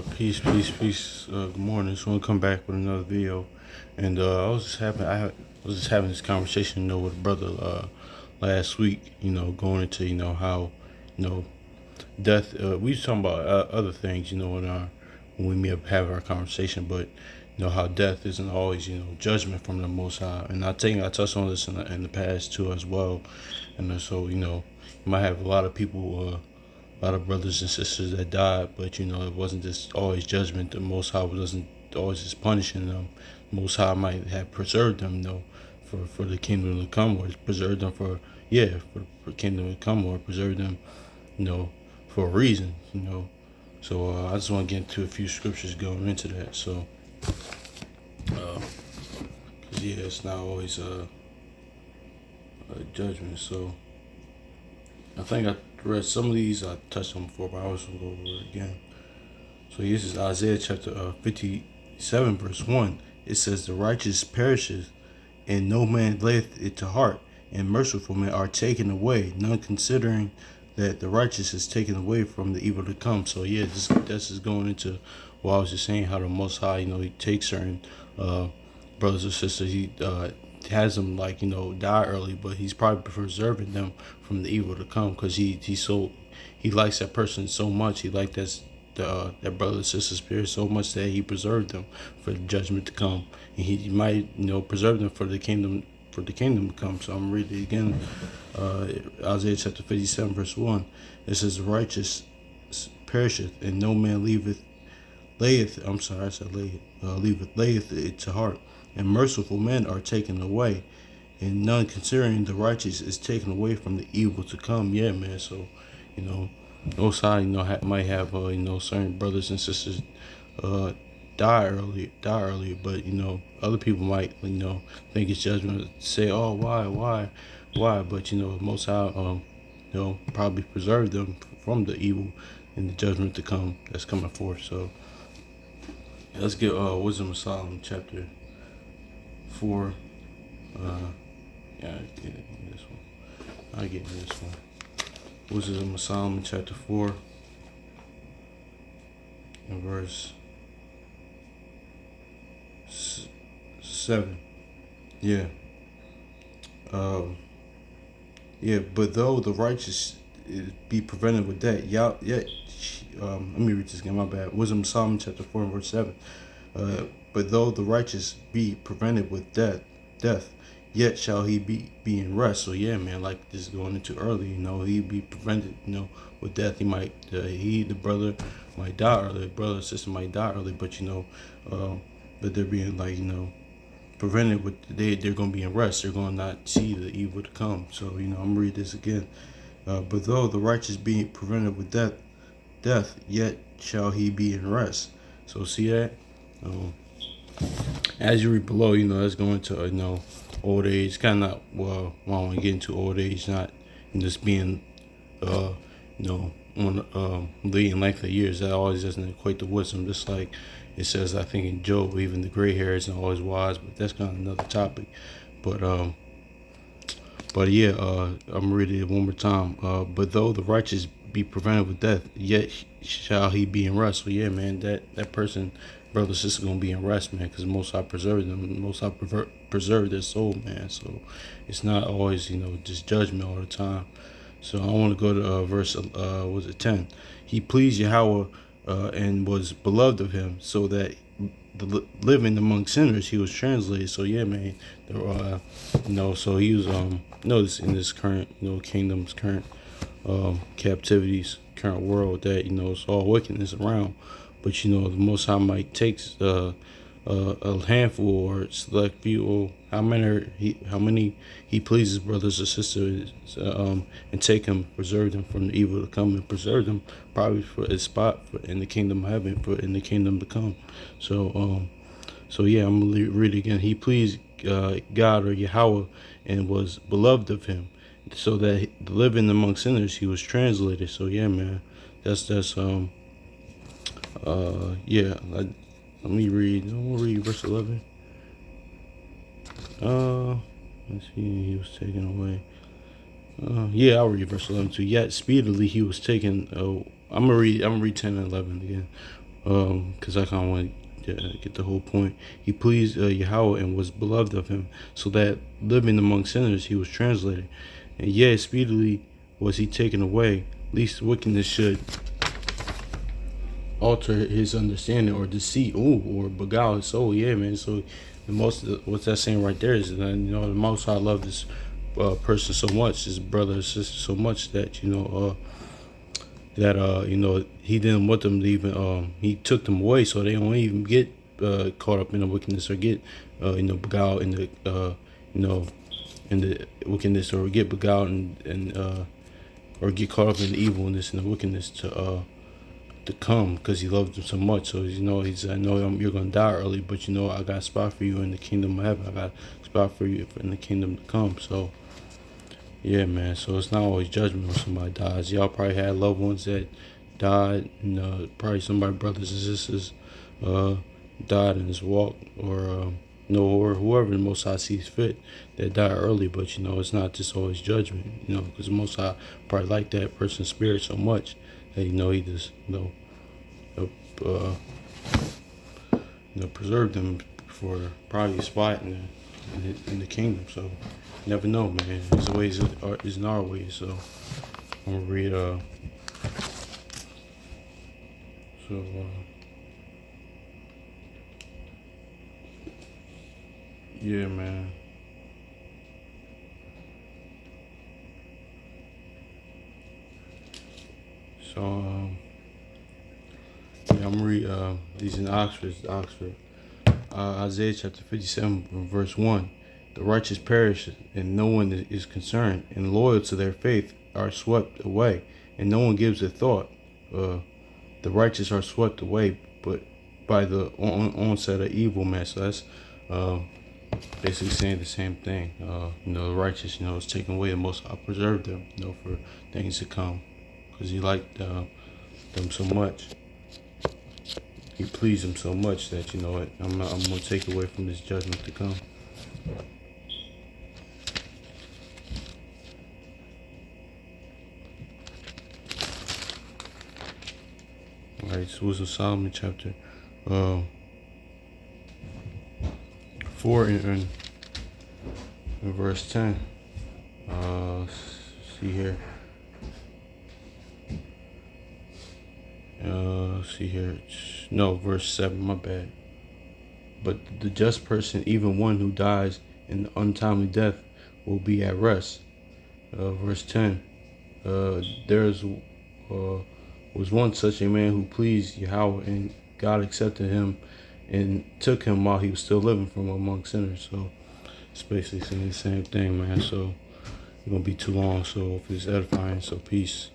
Peace, peace, peace. Good morning. Just want to come back with another video, and I was just having this conversation, with a brother last week. Going into how you know death. We was talking about other things, when we may have our conversation, but how death isn't always judgment from the Most High, and I think I touched on this in the past too as well, and so you might have a lot of people. A lot of brothers and sisters that died, but it wasn't just always judgment. The Most High wasn't always just punishing them. The Most High might have preserved them, for the kingdom to come, or preserved them for kingdom to come, or preserve them, for a reason. So I just want to get into a few scriptures going into that. So, 'cause, it's not always a judgment. So I think I read some of these. I touched on before, but I always will go over it again. So this is Isaiah chapter 57, verse 1. It says, "The righteous perisheth, and no man layeth it to heart, and merciful men are taken away, none considering that the righteous is taken away from the evil to come." So this is going into what I was just saying, how the Most High, he takes certain brothers or sisters, he has them die early, but he's probably preserving them from the evil to come, because he likes that person so much. He liked that brother or sister spirit so much that he preserved them for the judgment to come, and he might preserve them for the kingdom to come. So I'm reading it again. Isaiah chapter 57, verse 1. It says, "The righteous perisheth, and no man layeth it to heart, and merciful men are taken away, and none considering the righteous is taken away from the evil to come." Yeah, man. So, Most High, might have certain brothers and sisters die early, but other people might think it's judgment, say, "Oh, why?" But Most High probably preserve them from the evil and the judgment to come that's coming forth. So let's get Wisdom of Solomon chapter 4. Yeah, I get it in this one. I get in this one. Wisdom of Solomon chapter 4 and verse 7. Yeah. But though the righteous be prevented with that, yet let me read this again. My bad. Wisdom of Solomon chapter 4 and verse 7. But though the righteous be prevented with death, yet shall he be in rest. So yeah, man, like this is going into early, he be prevented, with death. He might, the brother might die early, the brother or sister might die early, but but they're being prevented with, they're going to be in rest. They're going to not see the evil to come. So I'm gonna read this again. But though the righteous be prevented with death, yet shall he be in rest. So see that. As you read below, that's going to old age. Kind of not, well, I don't want to get into old age, not just being leading length of years. That always doesn't equate to wisdom. Just like it says, I think in Job, even the gray hair isn't always wise. But that's kind of another topic. But yeah, I'm reading it one more time. But though the righteous be prevented with death, yet shall he be in rest. So yeah, man, that person, brother, sister, gonna be in rest, man, because Most High preserved them. Most High preserve their soul, man. So it's not always just judgment all the time. So I want to go to verse 10. He pleased Yahweh and was beloved of him, so that living among sinners he was translated. So yeah, man, so he was notice in this current kingdom's current captivities, current world, that it's all wickedness around, but the Most High might take a handful or select few, or how many he pleases, brothers or sisters, and take them, preserve them from the evil to come, and preserve them probably for a spot in the kingdom of heaven, for in the kingdom to come. So yeah, I'm gonna read it again. He pleased God, or Yahweh, and was beloved of him, so that living among sinners he was translated. So yeah, man, that's let me read. I'm gonna read verse 11. Let's see. He was taken away. I'll read verse 11 too. Yet speedily he was taken. I'm gonna read 10 and 11 again. because I kind of want to get the whole point. He pleased Yahweh and was beloved of him, so that living among sinners he was translated. And yet speedily was he taken away, lest wickedness should alter his understanding or deceit, or beguile his soul. Yeah, man. So the most, what's that saying right there is that, the Most High loved this person so much, his brother or sister so much that he didn't want them to even he took them away so they don't even get caught up in the wickedness or get beguiled in the in the wickedness, or get beguiled and or get caught up in the evilness and the wickedness to come, because he loved them so much. So I know you're gonna die early, but I got a spot for you in the kingdom of heaven. I got a spot for you in the kingdom to come. So yeah, man. So it's not always judgment when somebody dies. Y'all probably had loved ones that died, and probably somebody, brothers and sisters, died in this walk, or or whoever the Most High sees fit that died early. But it's not just always judgment. Because the Most High probably like that person's spirit so much that he just uh, preserve them for probably a spot in the kingdom. So you never know, man. His ways isn't our ways. So I'm gonna read. Yeah, man. So I'm gonna read these in Oxford. Isaiah chapter 57, verse 1. The righteous perish, and no one is concerned, and loyal to their faith are swept away, and no one gives a thought. The righteous are swept away, but by the onset of evil, man. So that's basically saying the same thing. The righteous, is taken away. The Most High preserve them, for things to come, because He liked them so much. He pleased Him so much that I'm gonna take away from this judgment to come. All right, so it's Solomon chapter 4 and verse 10. See here. No, verse 7. My bad. But the just person, even one who dies in untimely death, will be at rest. Verse 10. Was once such a man who pleased Yahweh, and God accepted him and took him while he was still living from among sinners. So it's basically saying the same thing, man. So it's gonna be too long. So if it's edifying, so peace.